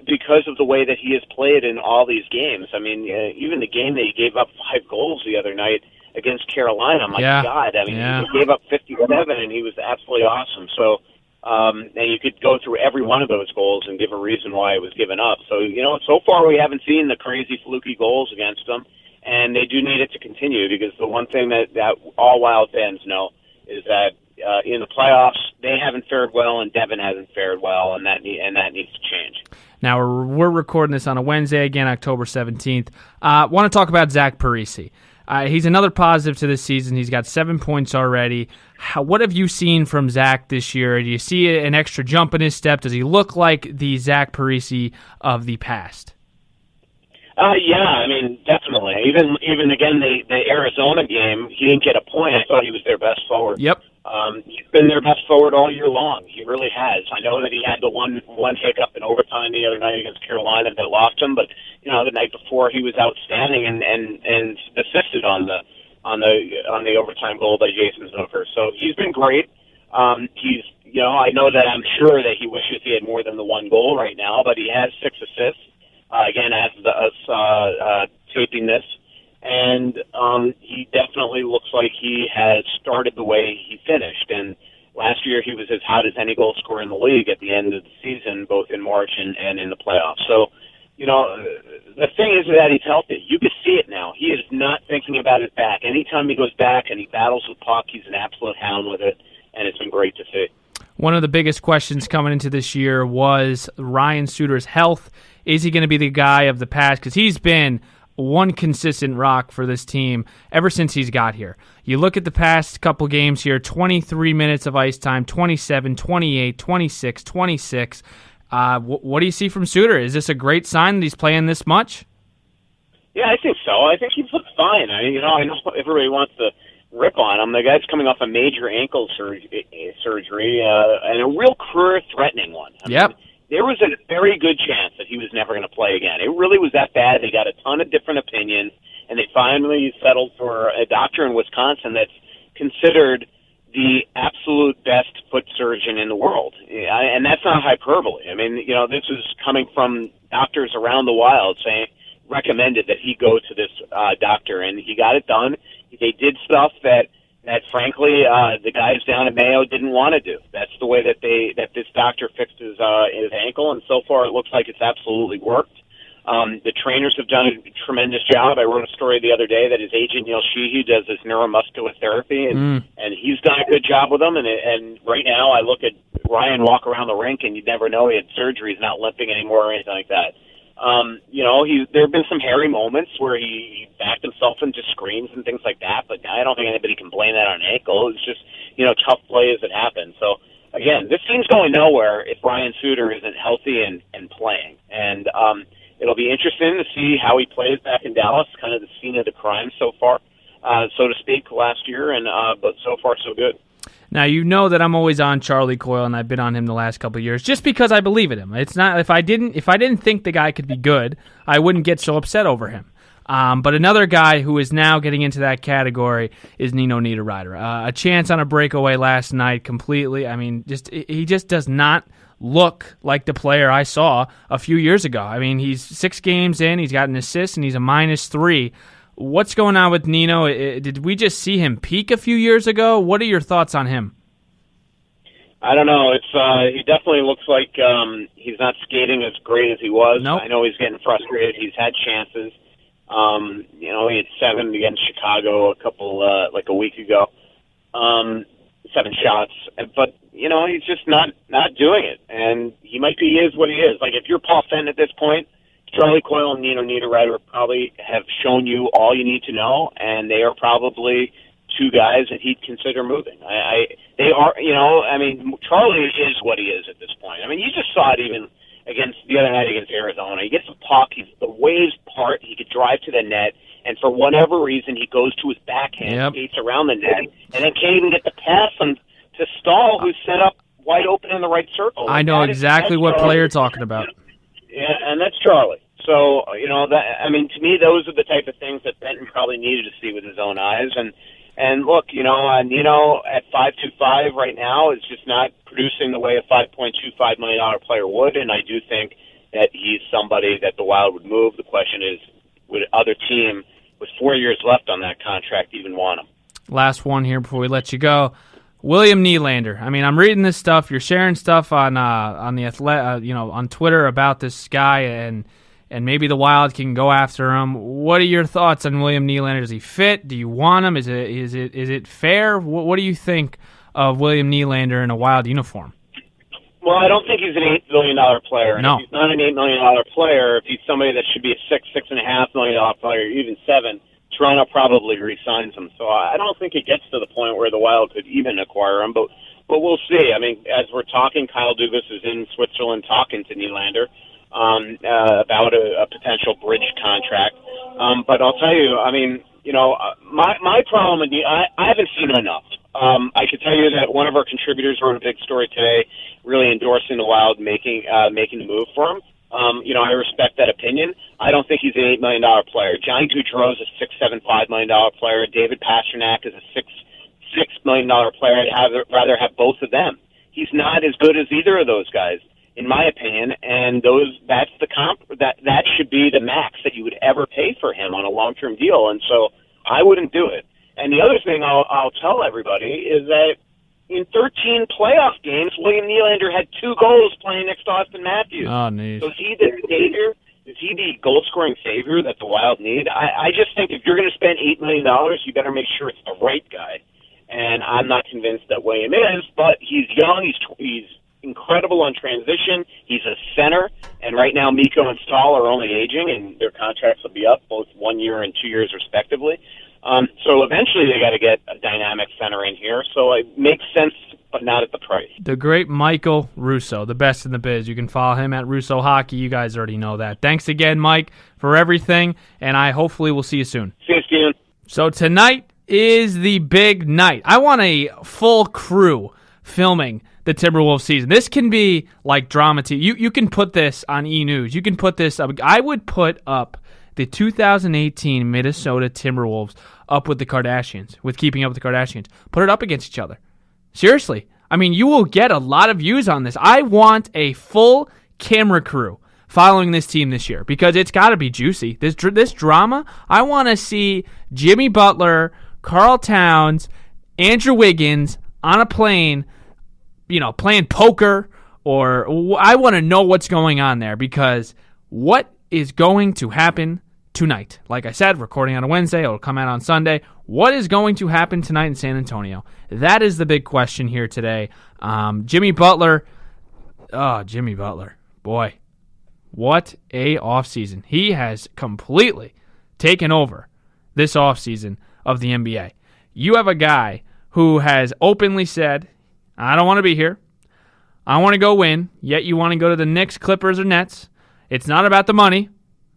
because of the way that he has played in all these games. I mean, even the game that he gave up 5 goals the other night against Carolina, my God, I mean, he gave up 57, and he was absolutely awesome. So, and you could go through every one of those goals and give a reason why it was given up. So, so far we haven't seen the crazy fluky goals against them, and they do need it to continue, because the one thing that all Wild fans know is that in the playoffs they haven't fared well, and Devin hasn't fared well, and that needs to change. Now, we're recording this on a Wednesday, again, October 17th. Want to talk about Zach Parise. He's another positive to this season. He's got 7 points already. What have you seen from Zach this year? Do you see an extra jump in his step? Does he look like the Zach Parise of the past? Yeah, I mean, definitely. Even again, the Arizona game, he didn't get a point. I thought he was their best forward. Yep. He's been their best forward all year long. He really has. I know that he had the one hiccup in overtime the other night against Carolina that lost him, but the night before he was outstanding and assisted on the overtime goal by Jason Zucker. So he's been great. He's I know that I'm sure that he wishes he had more than the 1 goal right now, but he has 6 assists. Again, as us taping this. And he definitely looks like he has started the way he finished. And last year he was as hot as any goal scorer in the league at the end of the season, both in March and in the playoffs. So, the thing is that he's healthy. You can see it now. He is not thinking about his back. Anytime he goes back and he battles with puck, he's an absolute hound with it, and it's been great to see. One of the biggest questions coming into this year was Ryan Suter's health. Is he going to be the guy of the past? Because he's been one consistent rock for this team ever since he's got here. You look at the past couple games here, 23 minutes of ice time, 27, 28, 26, 26. What do you see from Suter? Is this a great sign that he's playing this much? Yeah, I think so. I think he's looked fine. I know everybody wants to rip on him. The guy's coming off a major ankle surgery and a real career-threatening one. I mean, there was a very good chance that he was never going to play again. It really was that bad. They got a ton of different opinions, and they finally settled for a doctor in Wisconsin that's considered the absolute best foot surgeon in the world. And that's not hyperbole. I mean, this is coming from doctors around the Wild recommended that he go to this doctor, and he got it done. They did stuff that frankly the guys down at Mayo didn't want to do. That's the way that this doctor fixed his ankle, and so far it looks like it's absolutely worked. The trainers have done a tremendous job. I wrote a story the other day that his agent Neil Sheehy does this neuromuscular therapy, and he's done a good job with them. And right now I look at Ryan walk around the rink, and you'd never know he had surgery. He's not limping anymore or anything like that. There have been some hairy moments where he backed himself into screens and things like that, but I don't think anybody can blame that on an ankle. It's just, tough plays that happen. So, again, this team's going nowhere if Ryan Suter isn't healthy and playing. And it'll be interesting to see how he plays back in Dallas, kind of the scene of the crime so far, so to speak, last year, but so far so good. Now, you know that I'm always on Charlie Coyle, and I've been on him the last couple of years just because I believe in him. It's not if I didn't think the guy could be good, I wouldn't get so upset over him. But another guy who is now getting into that category is Nino Niederreiter. A chance on a breakaway last night completely. I mean, he just does not look like the player I saw a few years ago. I mean, he's 6 games in, he's got an assist, and he's a -3. What's going on with Nino? Did we just see him peak a few years ago? What are your thoughts on him? I don't know. He definitely looks like he's not skating as great as he was. Nope. I know he's getting frustrated. He's had chances. He had 7 against Chicago a week ago. 7 shots, but he's just not doing it. And he is what he is. Like, if you're Paul Fenton at this point, Charlie Coyle and Nino Niederreiter probably have shown you all you need to know, and they are probably 2 guys that he'd consider moving. They are, Charlie is what he is at this point. I mean, you just saw it even against the other night against Arizona. He gets the puck, the waves part, he could drive to the net, and for whatever reason, he goes to his backhand, skates around the net, and then can't even get the pass to Stahl, who's set up wide open in the right circle. I know exactly what player you're talking about. Yeah, and that's Charlie. So, to me, those are the type of things that Benton probably needed to see with his own eyes. And look, Nino at 5.25 right now is just not producing the way a $5.25 million player would, and I do think that he's somebody that the Wild would move. The question is, would other team with 4 years left on that contract even want him? Last one here before we let you go. William Nylander. I mean, I'm reading this stuff. You're sharing stuff on on Twitter about this guy, and maybe the Wild can go after him. What are your thoughts on William Nylander? Does he fit? Do you want him? Is it fair? What do you think of William Nylander in a Wild uniform? Well, I don't think he's an $8 million player. And no. If he's not an $8 million player, if he's somebody that should be a $6.5 million player, even $7, Toronto probably re-signs him. So I don't think it gets to the point where the Wild could even acquire him, but we'll see. I mean, as we're talking, Kyle Dubas is in Switzerland talking to Nylander about a potential bridge contract. But I'll tell you, I mean, my problem with I haven't seen enough. I can tell you that one of our contributors wrote a big story today, really endorsing the Wild making the move for him. I respect that opinion. I don't think he's an $8 million player. Johnny Gaudreau is a $6.75 million player. David Pastrnak is a $6 million player. I'd rather have both of them. He's not as good as either of those guys, in my opinion. And that's the comp that should be the max that you would ever pay for him on a long-term deal. And so I wouldn't do it. And the other thing I'll tell everybody is that in 13 playoff games, William Nylander had 2 goals playing next to Austin Matthews. Oh, neat. So is he the savior? Is he the goal-scoring savior that the Wild need? I just think if you're going to spend $8 million, you better make sure it's the right guy. And I'm not convinced that William is, but he's young. He's incredible on transition. He's a center. And right now, Mikko and Stahl are only aging, and their contracts will be up, both 1 year and 2 years respectively. So eventually they got to get a dynamic center in here. So it makes sense, but not at the price. The great Michael Russo, the best in the biz. You can follow him at Russo Hockey. You guys already know that. Thanks again, Mike, for everything, and I hopefully will see you soon. See you, Steven. So tonight is the big night. I want a full crew filming the Timberwolves season. This can be like drama TV. You can put this on E! News. You can put this up. I would put up the 2018 Minnesota Timberwolves up with the Kardashians, with Keeping Up with the Kardashians. Put it up against each other. Seriously. I mean, you will get a lot of views on this. I want a full camera crew following this team this year because it's got to be juicy. This drama, I want to see Jimmy Butler, Karl Towns, Andrew Wiggins on a plane, playing poker, or I want to know what's going on there because what is going to happen tonight? Like I said, recording on a Wednesday, it'll come out on Sunday. What is going to happen tonight in San Antonio? That is the big question here today. Jimmy Butler. Oh, Jimmy Butler. Boy, what a offseason. He has completely taken over this offseason of the NBA. You have a guy who has openly said, I don't want to be here. I want to go win, yet you want to go to the Knicks, Clippers, or Nets. It's not about the money.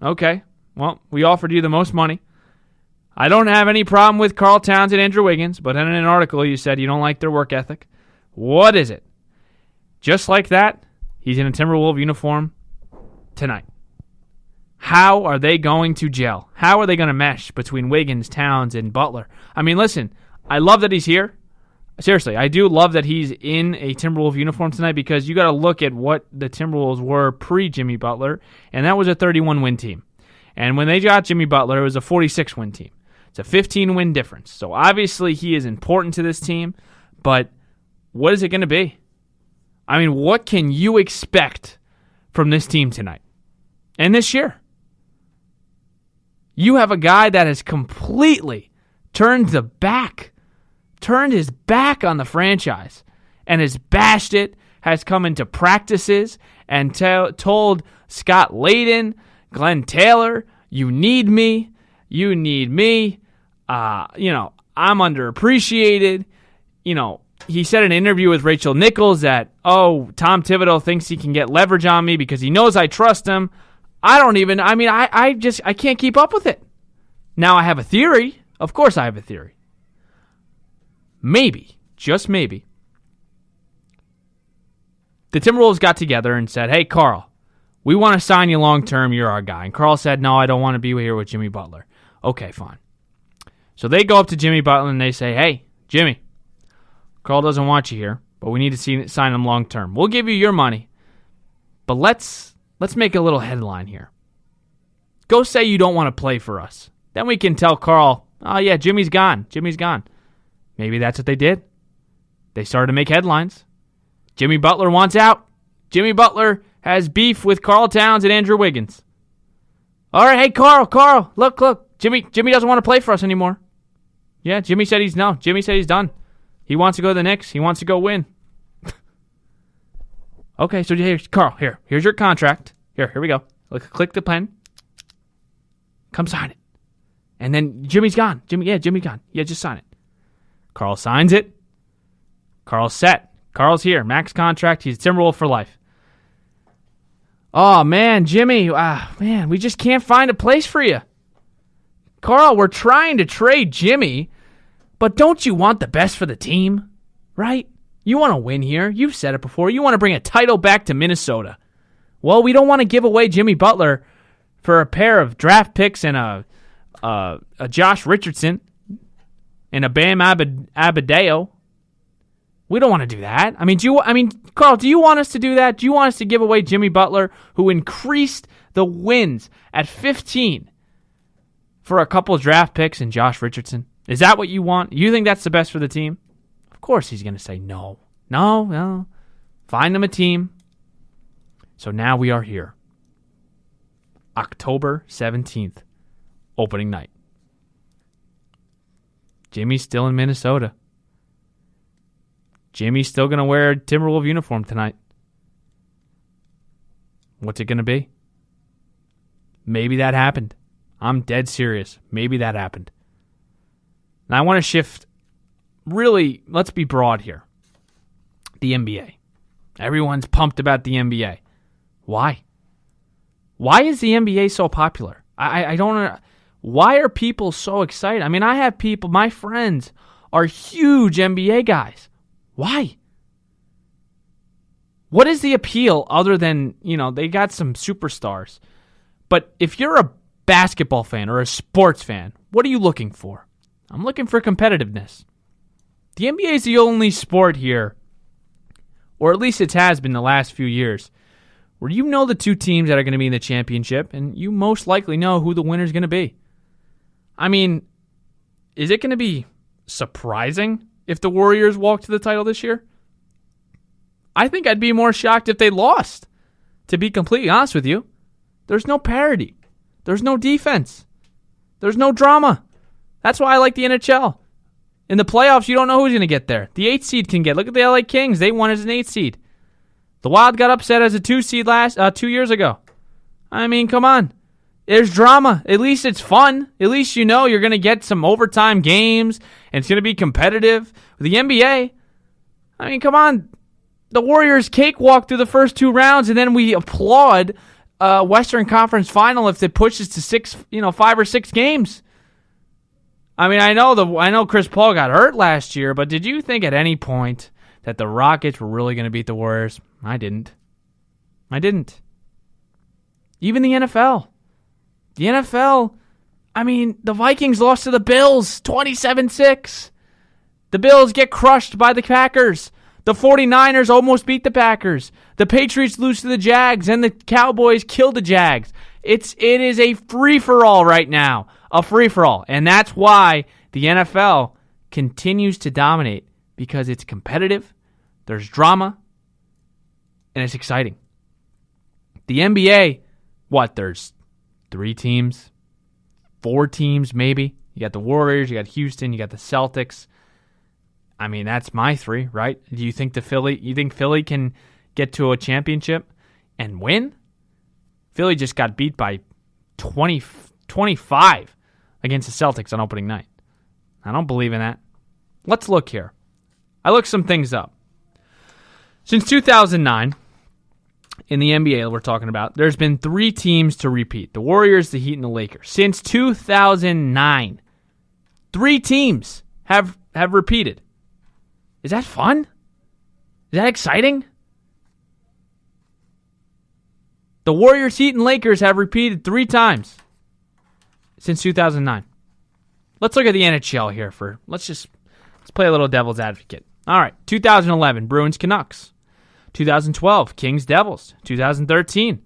Okay, well, we offered you the most money. I don't have any problem with Karl Towns and Andrew Wiggins, but in an article you said you don't like their work ethic. What is it? Just like that, he's in a Timberwolves uniform tonight. How are they going to gel? How are they going to mesh between Wiggins, Towns, and Butler? I mean, listen, I love that he's here. Seriously, I do love that he's in a Timberwolves uniform tonight because you got to look at what the Timberwolves were pre-Jimmy Butler, and that was a 31-win team. And when they got Jimmy Butler, it was a 46-win team. It's a 15-win difference. So obviously he is important to this team, but what is it going to be? I mean, what can you expect from this team tonight and this year? You have a guy that has completely turned his back on the franchise and has bashed it, has come into practices and told Scott Layden, Glenn Taylor, you need me. I'm underappreciated. He said in an interview with Rachel Nichols that, Tom Thibodeau thinks he can get leverage on me because he knows I trust him. I can't keep up with it. Now I have a theory. Of course I have a theory. Maybe, just maybe, the Timberwolves got together and said, hey, Karl, we want to sign you long-term. You're our guy. And Karl said, no, I don't want to be here with Jimmy Butler. Okay, fine. So they go up to Jimmy Butler and they say, hey, Jimmy, Karl doesn't want you here, but we need to sign him long-term. We'll give you your money, but let's let's make a little headline here. Go say you don't want to play for us. Then we can tell Carl, oh yeah, Jimmy's gone. Jimmy's gone. Maybe that's what they did. They started to make headlines. Jimmy Butler wants out. Jimmy Butler has beef with Karl Towns and Andrew Wiggins. All right, hey, Carl, look. Jimmy doesn't want to play for us anymore. Yeah, Jimmy said he's done. He wants to go to the Knicks. He wants to go win. Okay, so here's Carl, here's your contract. Here we go. Click the pen. Come sign it. And then Jimmy's gone. Jimmy's gone. Yeah, just sign it. Carl signs it. Carl's set. Carl's here. Max contract. He's Timberwolf for life. Oh, man, Jimmy. Man, we just can't find a place for you. Carl, we're trying to trade Jimmy, but don't you want the best for the team? Right? You want to win here. You've said it before. You want to bring a title back to Minnesota. Well, we don't want to give away Jimmy Butler for a pair of draft picks and a Josh Richardson and a Bam Adebayo. We don't want to do that. Carl, do you want us to do that? Do you want us to give away Jimmy Butler, who increased the wins at 15, for a couple of draft picks and Josh Richardson? Is that what you want? You think that's the best for the team? Of course he's going to say no. No. Find them a team. So now we are here. October 17th, opening night. Jimmy's still in Minnesota. Jimmy's still going to wear a Timberwolves uniform tonight. What's it going to be? Maybe that happened. I'm dead serious. Maybe that happened. Now I want to shift, really, let's be broad here. The NBA. Everyone's pumped about the NBA. Why? Why is the NBA so popular? I don't know. Why are people so excited? I have people, my friends are huge NBA guys. Why? What is the appeal other than, they got some superstars? But if you're a basketball fan or a sports fan, what are you looking for? I'm looking for competitiveness. The NBA is the only sport here, or at least it has been the last few years, where you know the two teams that are going to be in the championship, and you most likely know who the winner's going to be. Is it going to be surprising if the Warriors walk to the title this year? I think I'd be more shocked if they lost, to be completely honest with you. There's no parity. There's no defense. There's no drama. That's why I like the NHL. In the playoffs, you don't know who's going to get there. The 8th seed can get. Look at the LA Kings. They won as an 8th seed. The Wild got upset as a 2 seed 2 years ago. Come on. There's drama. At least it's fun. At least you know you're going to get some overtime games, and it's going to be competitive. With the NBA, come on. The Warriors cakewalk through the first 2 rounds, and then we applaud Western Conference Final if it pushes to 5 or 6 games. I know Chris Paul got hurt last year, but did you think at any point that the Rockets were really going to beat the Warriors? I didn't. Even the NFL. The NFL, the Vikings lost to the Bills 27-6. The Bills get crushed by the Packers. The 49ers almost beat the Packers. The Patriots lose to the Jags, and the Cowboys kill the Jags. It is a free-for-all right now. A free-for-all. And that's why the NFL continues to dominate, because it's competitive, there's drama, and it's exciting. The NBA, there's 3 teams, 4 teams maybe. You got the Warriors, you got Houston, you got the Celtics. That's my 3, right? Do you think Philly can get to a championship and win? Philly just got beat by 25 against the Celtics on opening night. I don't believe in that. Let's look here. I looked some things up. Since 2009, in the NBA that we're talking about, there's been 3 teams to repeat. The Warriors, the Heat, and the Lakers. Since 2009, 3 teams have repeated. Is that fun? Is that exciting? The Warriors, Heat, and Lakers have repeated 3 times since 2009. Let's look at the NHL here. Let's play a little devil's advocate. All right, 2011, Bruins, Canucks. 2012, Kings, Devils. 2013,